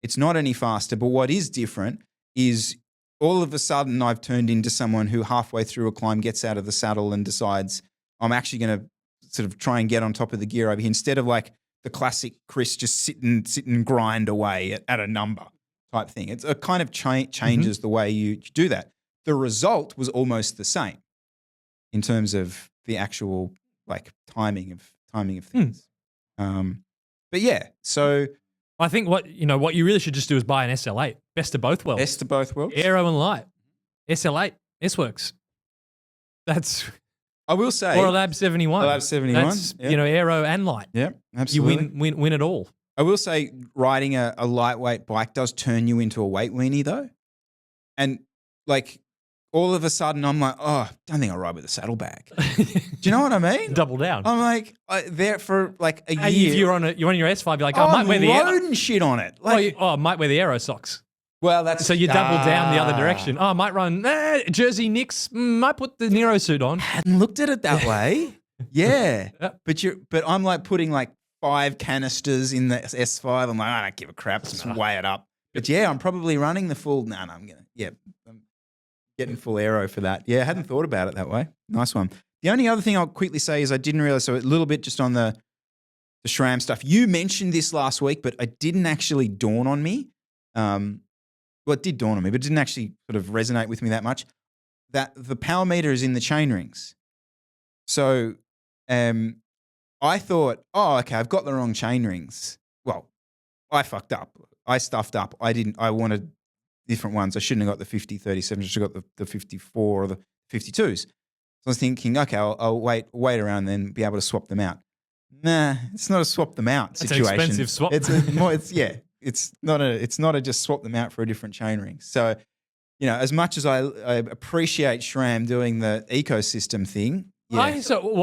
It's not any faster. But what is different is all of a sudden I've turned into someone who halfway through a climb gets out of the saddle and decides I'm actually going to sort of try and get on top of the gear over here instead of like the classic Chris just sit and grind away at a number type thing. It kind of changes the way you do that. The result was almost the same in terms of the actual like timing of things. But yeah, so I think what you really should just do is buy an SL8. Best of both worlds. Best of both worlds. Aero and light. SL8. S-Works. That's... I will say... Or a Lab 71. A Lab 71. That's, Aero and light. Yeah, absolutely. You win it all. I will say riding a lightweight bike does turn you into a weight weenie though. And like all of a sudden I'm like, oh, don't think I'll ride with a saddlebag. Do you know what I mean? Double down. I'm like, there for like a year. If you're on your S5, you're like, I might wear the Aero. loading shit on it. Like, I might wear the Aero socks. Well, that's... So you double down the other direction. Oh, I might run Jersey Knicks. Might put the Nero suit on. Hadn't looked at it that way. Yeah. But I'm like putting like 5 canisters in the S5. I'm like, I don't give a crap. Just weigh it up. But yeah, I'm probably running the full... I'm getting full Aero for that. Yeah, I hadn't thought about it that way. Nice one. The only other thing I'll quickly say is I didn't realize, so a little bit just on the SRAM stuff. You mentioned this last week, but it didn't actually dawn on me. Well, it did dawn on me, but it didn't actually sort of resonate with me that much, that the power meter is in the chain rings. So I thought, oh, okay, I've got the wrong chain rings. Well, I fucked up. I stuffed up. I wanted different ones. I shouldn't have got the 50, 37. I should have got the 54 or the 52s. So I was thinking, okay, I'll wait around and then be able to swap them out. Nah, it's not a swap them out situation. It's an expensive swap. It's not a just swap them out for a different chain ring. So, as much as I appreciate SRAM doing the ecosystem thing. Yeah.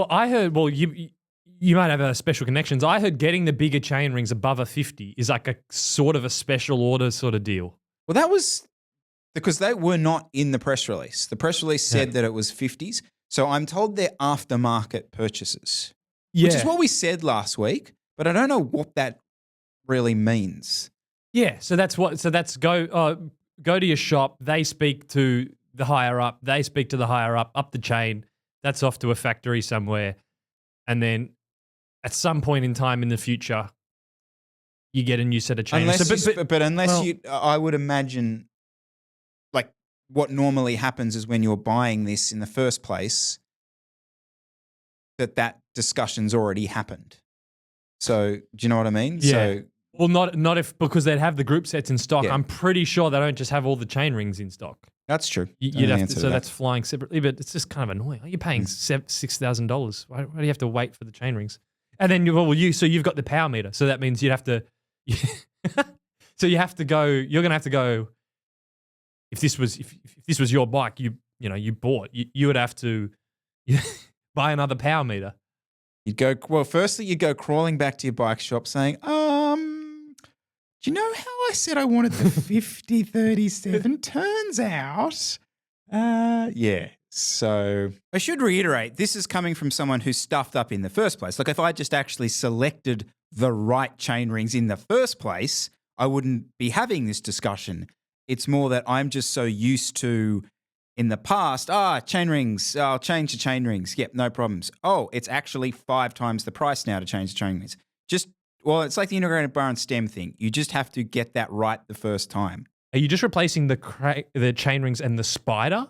I heard, you might have special connections. I heard getting the bigger chain rings above a 50 is like a sort of a special order sort of deal. Well, that was because they were not in the press release. The press release said that it was 50s. So I'm told they're aftermarket purchases, which is what we said last week, but I don't know what that really means. Yeah, so that's go to your shop, they speak to the higher up, up the chain, that's off to a factory somewhere, and then at some point in time in the future, you get a new set of chains. I would imagine, like what normally happens is when you're buying this in the first place, that discussion's already happened. So do you know what I mean? Yeah. So, well, not if, because they'd have the group sets in stock. Yeah. I'm pretty sure they don't just have all the chain rings in stock. That's true. You'd have to, so that's flying separately, but it's just kind of annoying. You're paying $6,000. Why do you have to wait for the chain rings? And then you've got the power meter, so that means you'd have to. So you have to go. You're going to have to go. If this was your bike, you bought, you would have to buy another power meter. Firstly, you'd go crawling back to your bike shop saying, do you know how I said I wanted the 5037? Turns out, yeah. So I should reiterate, this is coming from someone who stuffed up in the first place. Like if I just actually selected the right chain rings in the first place, I wouldn't be having this discussion. It's more that I'm just so used to, in the past, chain rings, I'll change the chain rings. Yep, no problems. Oh, it's actually 5 times the price now to change the chain rings. It's like the integrated bar and stem thing. You just have to get that right the first time. Are you just replacing the chain rings and the spider?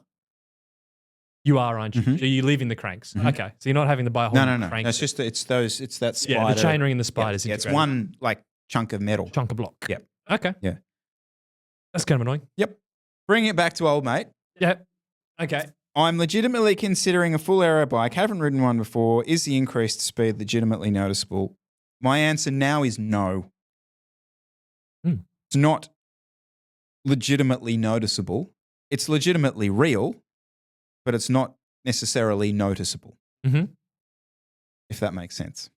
You are, aren't you? Mm-hmm. So you're leaving the cranks. Mm-hmm. Okay, so you're not having to buy a whole No. crank. No, it's that spider. Yeah, the chain ring and the spiders. Yeah, it's one like chunk of metal. Chunk of block. Yep. Okay. Yeah. That's kind of annoying. Yep. Bring it back to old mate. Yep. Okay. I'm legitimately considering a full aero bike. Haven't ridden one before. Is the increased speed legitimately noticeable? My answer now is no. It's not legitimately noticeable. It's legitimately real, but it's not necessarily noticeable. Mm-hmm. If that makes sense.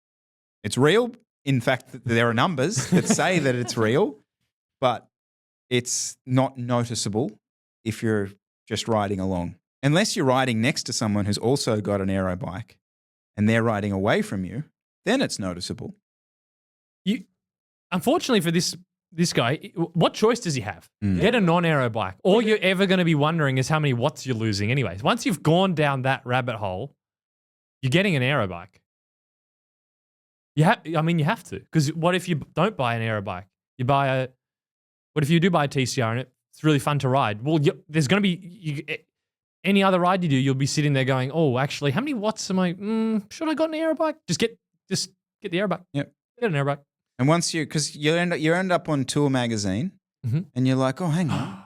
It's real. In fact, there are numbers that say that it's real, but it's not noticeable if you're just riding along. Unless you're riding next to someone who's also got an aero bike and they're riding away from you, then it's noticeable. Unfortunately for this guy, what choice does he have? Mm. Get a non-aero bike. All you're ever going to be wondering is how many watts you're losing anyways. Once you've gone down that rabbit hole, you're getting an aero bike. You have to. Because what if you don't buy an aero bike? What if you do buy a TCR and it's really fun to ride? Well, there's going to be any other ride you do, you'll be sitting there going, oh, actually, how many watts am I? Should I got an aero bike? Just get the aero bike. Yep. Get an aero bike. And once because you end up on Tour Magazine, and you're like, oh, hang on,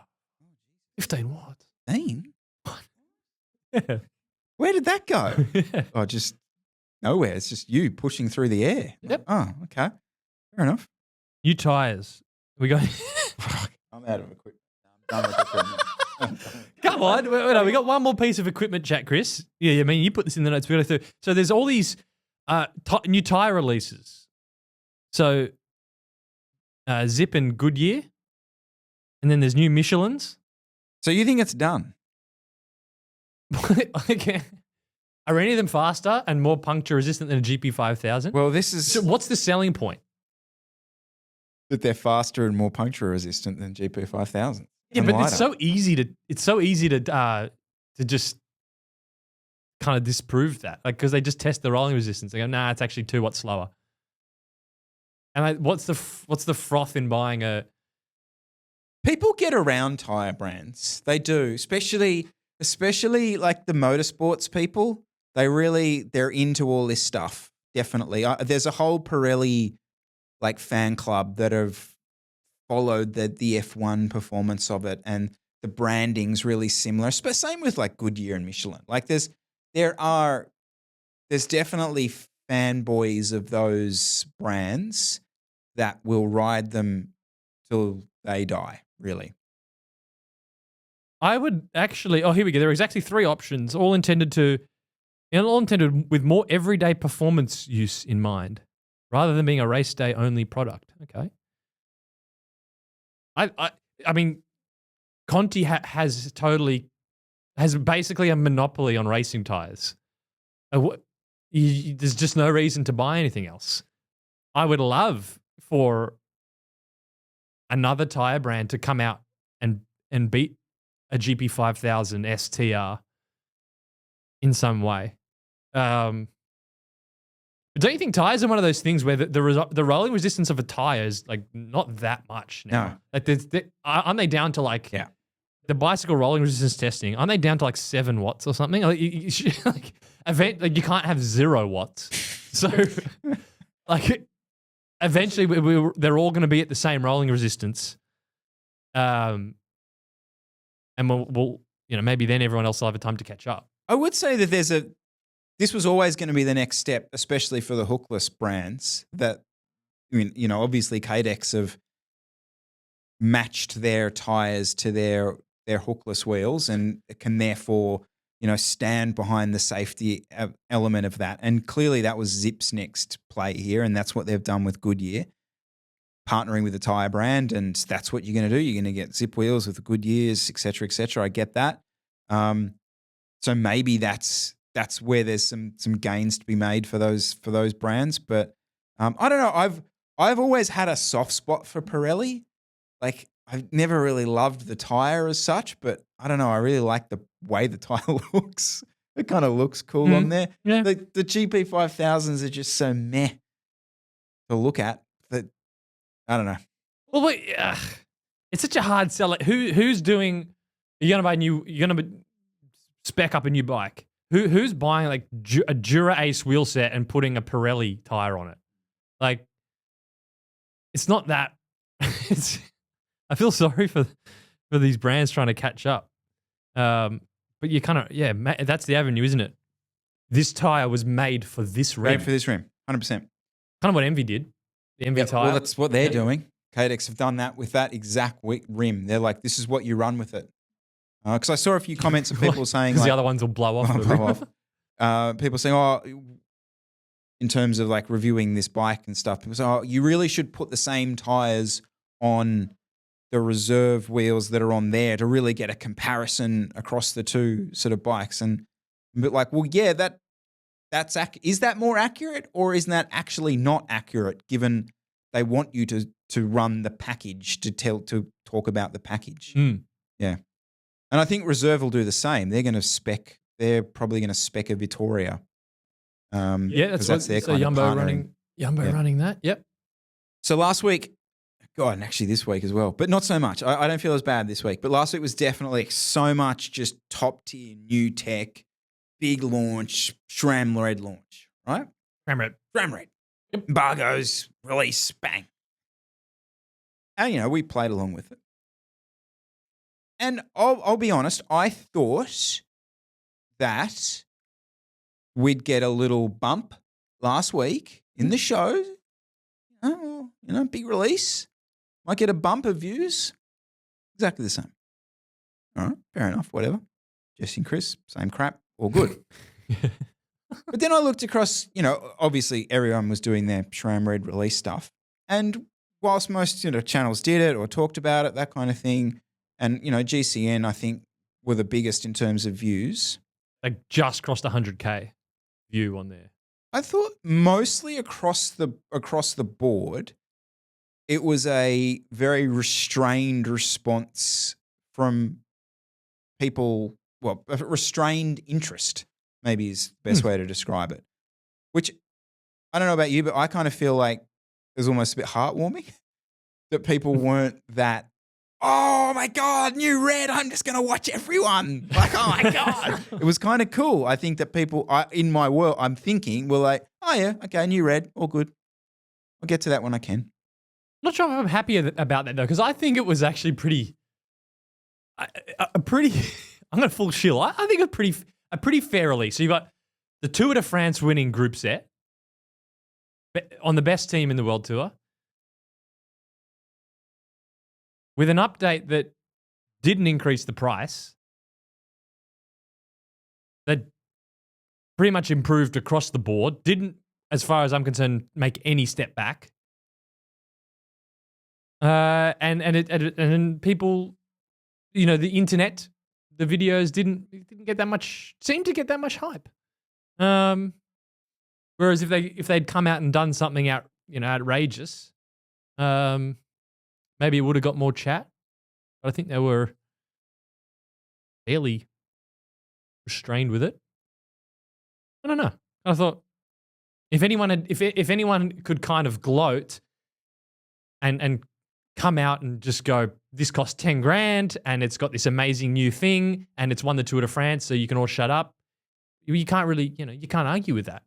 15 watts. 15? Yeah. Where did that go? Yeah. Oh, just nowhere. It's just you pushing through the air. Yep. Oh, okay. Fair enough. New tires. We got. I'm out of equipment. I'm done with equipment. Come on. Wait, we got one more piece of equipment chat, Chris. Yeah, I mean, you put this in the notes. We got to through. So there's all these new tire releases. So Zip and Goodyear. And then there's new Michelins. So you think it's done? Okay. Are any of them faster and more puncture resistant than a GP5000? Well, this is So what's the selling point? that they're faster and more puncture resistant than GP5000. Yeah, and but lighter. it's so easy to just kind of disprove that, like because they just test the rolling resistance. They go, nah, it's actually 2 watts slower. And what's the froth in buying a? People get around tire brands. They do, especially like the motorsports people. They're into all this stuff. Definitely, there's a whole Pirelli like fan club that have followed the F1 performance of it, and the branding's really similar. Same with like Goodyear and Michelin. Like there's definitely fanboys of those brands that will ride them till they die. Really. I would actually. Oh, here we go. There are exactly 3 options, all intended with more everyday performance use in mind, rather than being a race day only product. Okay. I mean, Conti has basically a monopoly on racing tires. There's just no reason to buy anything else. I would love for another tire brand to come out and beat a GP5000 STR in some way. But don't you think tires are one of those things where the rolling resistance of a tire is like not that much now? No. Like aren't they down to like the bicycle rolling resistance testing? Aren't they down to like 7 watts or something? Like you you can't have 0 watts. So like eventually they're all going to be at the same rolling resistance. And we'll maybe then everyone else will have a time to catch up. I would say that this was always going to be the next step, especially for the hookless brands. That, I mean, obviously Cadex have matched their tires to their hookless wheels and can therefore, stand behind the safety element of that. And clearly that was Zip's next play here, and that's what they've done with Goodyear, partnering with a tire brand, and that's what you're going to do. You're going to get Zip wheels with the Goodyears, et cetera, et cetera. I get that. So maybe that's where there's some gains to be made for those brands. But I don't know. I've always had a soft spot for Pirelli. Like I've never really loved the tire as such, but I don't know. I really like the way the tire looks. It kind of looks cool on there. Yeah. The GP5000s are just so meh to look at that. I don't know. Well, wait, it's such a hard sell. Like, who's doing? You're gonna spec up a new bike. Who's buying like a Dura Ace wheel set and putting a Pirelli tire on it? Like, it's not that. I feel sorry for these brands trying to catch up. But you kind of that's the avenue, isn't it? This tire was made for this rim. Made for this rim, 100%. Kind of what Envy did. The Envy tire. Well, that's what they're doing. Cadex have done that with that exact rim. They're like, this is what you run with it. Because I saw a few comments of people saying because the other ones will blow off. People saying, in terms of like reviewing this bike and stuff, people say, you really should put the same tires on the reserve wheels that are on there to really get a comparison across the two sort of bikes. And but like, well, yeah, is that more accurate, or isn't that actually not accurate given they want you to run the package to talk about the package? Yeah. And I think Reserve will do the same. They're probably going to spec a Vittoria. That's their kind of Jumbo partnering. running that. Yep. So last week, God, and actually this week as well, but not so much. I don't feel as bad this week. But last week was definitely so much just top tier new tech, big launch, SRAM Red Launch, right? SRAM Red. Yep. Embargoes, release, bang. And, we played along with it. And I'll be honest, I thought that we'd get a little bump last week in the show. Big release. Might get a bump of views. Exactly the same. All right, fair enough, whatever. Jesse and Chris, same crap, all good. But then I looked across, obviously everyone was doing their SRAM Red release stuff. And whilst most, channels did it or talked about it, that kind of thing, and, GCN, I think, were the biggest in terms of views. They just crossed 100K view on there. I thought mostly across the board, it was a very restrained response from people. Well, a restrained interest maybe is the best way to describe it. Which, I don't know about you, but I kind of feel like it was almost a bit heartwarming that people weren't that, oh my God, new Red, I'm just going to watch everyone. Like, oh my God. It was kind of cool. I think that people, in my world, I'm thinking, were like, oh yeah, okay, new Red, all good. I'll get to that when I can. Not sure if I'm happy about that though, because I think it was actually I'm going to full shill. I think a pretty fair release. So you've got the Tour de France winning group set on the best team in the World Tour with an update that didn't increase the price, that pretty much improved across the board, didn't, as far as I'm concerned, make any step back. And people, the internet, the videos didn't get that much, seemed to get that much hype. Whereas if they'd come out and done something outrageous, maybe it would have got more chat. But I think they were fairly restrained with it. I don't know. I thought if anyone could kind of gloat and come out and just go, this costs 10 grand and it's got this amazing new thing and it's won the Tour de France, so you can all shut up. You can't really, you can't argue with that.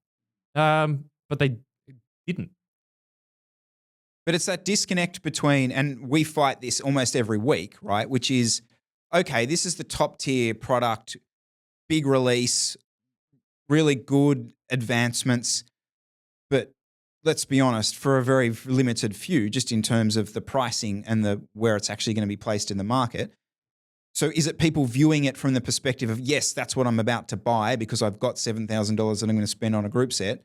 But they didn't. But it's that disconnect between, and we fight this almost every week, right? Which is, okay, this is the top tier product, big release, really good advancements, but let's be honest, for a very limited few, just in terms of the pricing and where it's actually going to be placed in the market. So is it people viewing it from the perspective of, yes, that's what I'm about to buy because I've got $7,000 that I'm going to spend on a group set?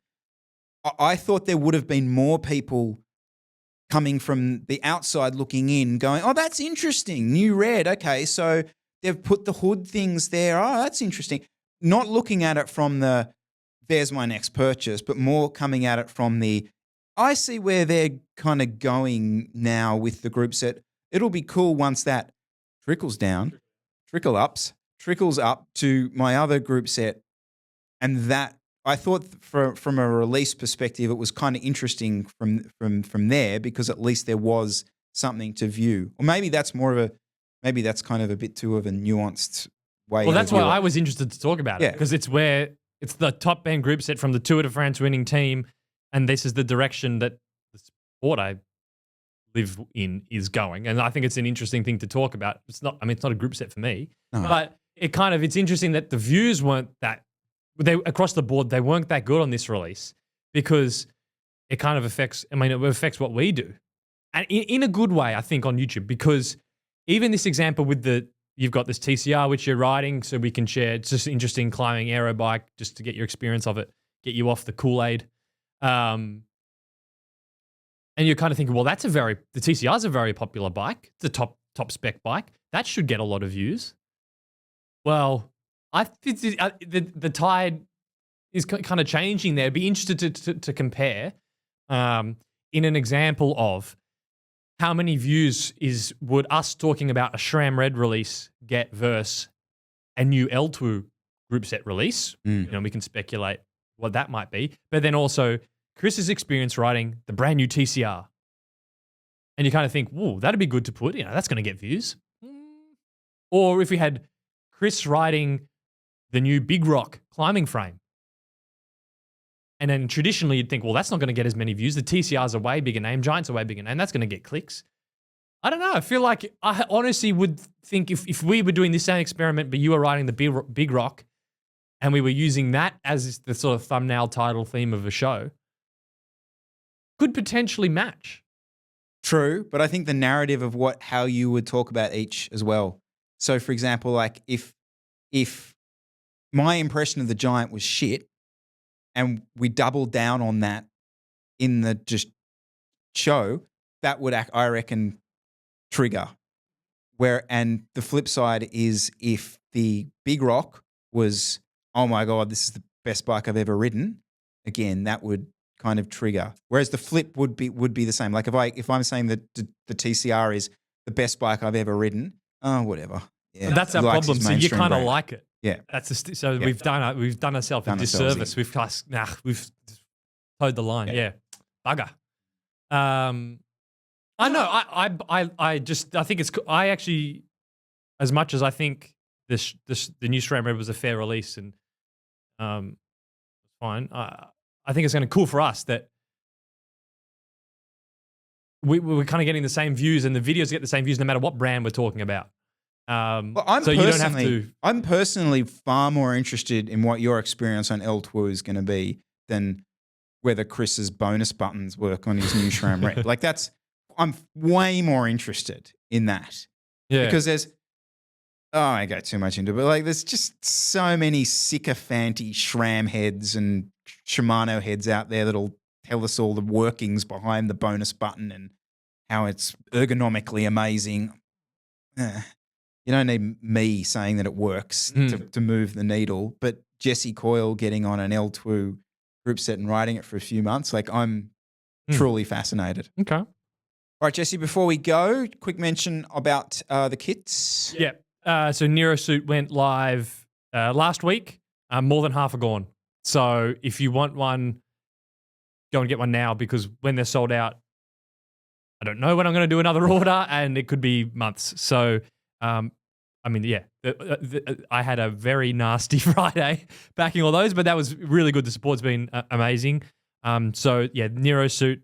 I thought there would have been more people coming from the outside looking in going, oh, that's interesting, new Red. Okay, so they've put the hood things there. Oh, that's interesting. Not looking at it from there's my next purchase, but more coming at it from I see where they're kind of going now with the group set. It'll be cool once that trickles up to my other group set. And that, I thought from a release perspective, it was kind of interesting from there because at least there was something to view. Or maybe that's kind of a bit too of a nuanced way. Well, that's why I was interested to talk about it because it's the top end group set from the Tour de France winning team, and this is the direction that the sport I live in is going. And I think it's an interesting thing to talk about. It's not a group set for me, but it's interesting that the views weren't that, across the board, they weren't that good on this release because it kind of affects what we do. And in a good way, I think, on YouTube, because even this example with you've got this TCR, which you're riding, so we can share. It's just interesting climbing aero bike just to get your experience of it, get you off the Kool-Aid. And you're kind of thinking, well, the TCR is a very popular bike. It's a top top spec bike. That should get a lot of views. Well, I think the tide is kind of changing there. Be interested to compare in an example of how many views would us talking about a SRAM Red release get versus a new L2 group set release. You know, we can speculate what that might be. But then also Chris's experience riding the brand new TCR. And you kind of think, whoa, that'd be good to put. You know, that's going to get views. Or if we had Chris riding the new Big Rock climbing frame. And then traditionally you'd think, well, that's not going to get as many views. The TCR's a way bigger name. Giant's a way bigger name. That's going to get clicks. I don't know. I feel like I honestly would think if we were doing the same experiment, but you were riding the Big Rock and we were using that as the sort of thumbnail title theme of a show, could potentially match. True, but I think the narrative of how you would talk about each as well. So, for example, like if my impression of the Giant was shit, and we doubled down on that in the just show, that would, I reckon, trigger. And the flip side is if the Big Rock was, oh my God, this is the best bike I've ever ridden, again, that would kind of trigger. Whereas the flip would be the same. Like if I'm saying that the TCR is the best bike I've ever ridden, oh, whatever. Yeah, that's our problem. So you kind of like it. Yeah, so we've done ourselves a disservice. We've towed the line. Yeah, bugger. I know. I think it's. I actually, as much as I think the new SRAM Red was a fair release and fine. I think it's going to be cool for us that we're kind of getting the same views and the videos get the same views no matter what brand we're talking about. Well, I'm personally far more interested in what your experience on L2 is going to be than whether Chris's bonus buttons work on his new SRAM Red. Like I'm way more interested in that. Yeah. Because I go too much into it, but like there's just so many sycophanty SRAM heads and Shimano heads out there that'll tell us all the workings behind the bonus button and how it's ergonomically amazing. You don't need me saying that it works to move the needle, but Jesse Coyle getting on an L2 group set and riding it for a few months, like I'm truly fascinated. Okay. All right, Jesse, before we go, quick mention about the kits. Yeah. So Nero Suit went live last week. More than half are gone. So if you want one, go and get one now because when they're sold out, I don't know when I'm going to do another order and it could be months. So, I had a very nasty Friday backing all those, but that was really good. The support's been amazing. Nero Suit,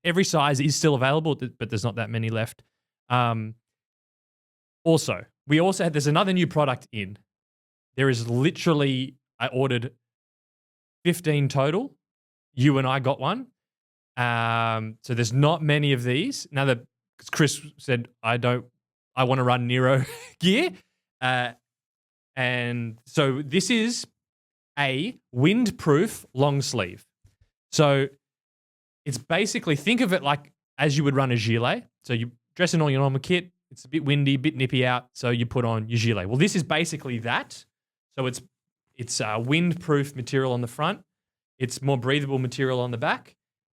every size is still available, but there's not that many left. There's another new product in. There is literally, I ordered 15 total. You and I got one. So there's not many of these. Now that Chris said, I want to run Nero gear. And so this is a windproof long sleeve. So it's basically, think of it like as you would run a gilet. So you dress in all your normal kit. It's a bit windy, a bit nippy out. So you put on your gilet. Well, this is basically that. So it's windproof material on the front. It's more breathable material on the back,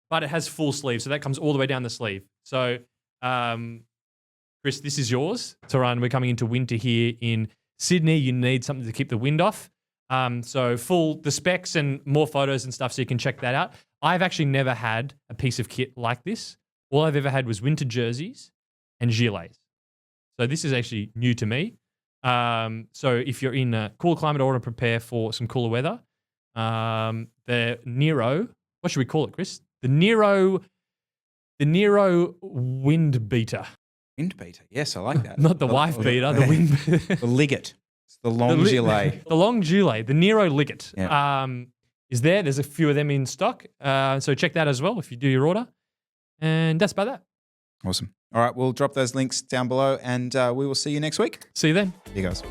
but it has full sleeve. So that comes all the way down the sleeve. So, Chris, this is yours to run. We're coming into winter here in Sydney. You need something to keep the wind off. So the specs and more photos and stuff so you can check that out. I've actually never had a piece of kit like this. All I've ever had was winter jerseys and gilets. So this is actually new to me. So if you're in a cool climate or want to prepare for some cooler weather, the Nero, what should we call it, Chris? The Nero wind beater. Wind beater, yes, I like that. Not the wife beater, the wind beater. The Liggett. It's the long gilet. The long gilet, the Nero Liggett. Yeah. Is there. There's a few of them in stock. So check that as well if you do your order. And that's about that. Awesome. All right, we'll drop those links down below and we will see you next week. See you then. See you guys.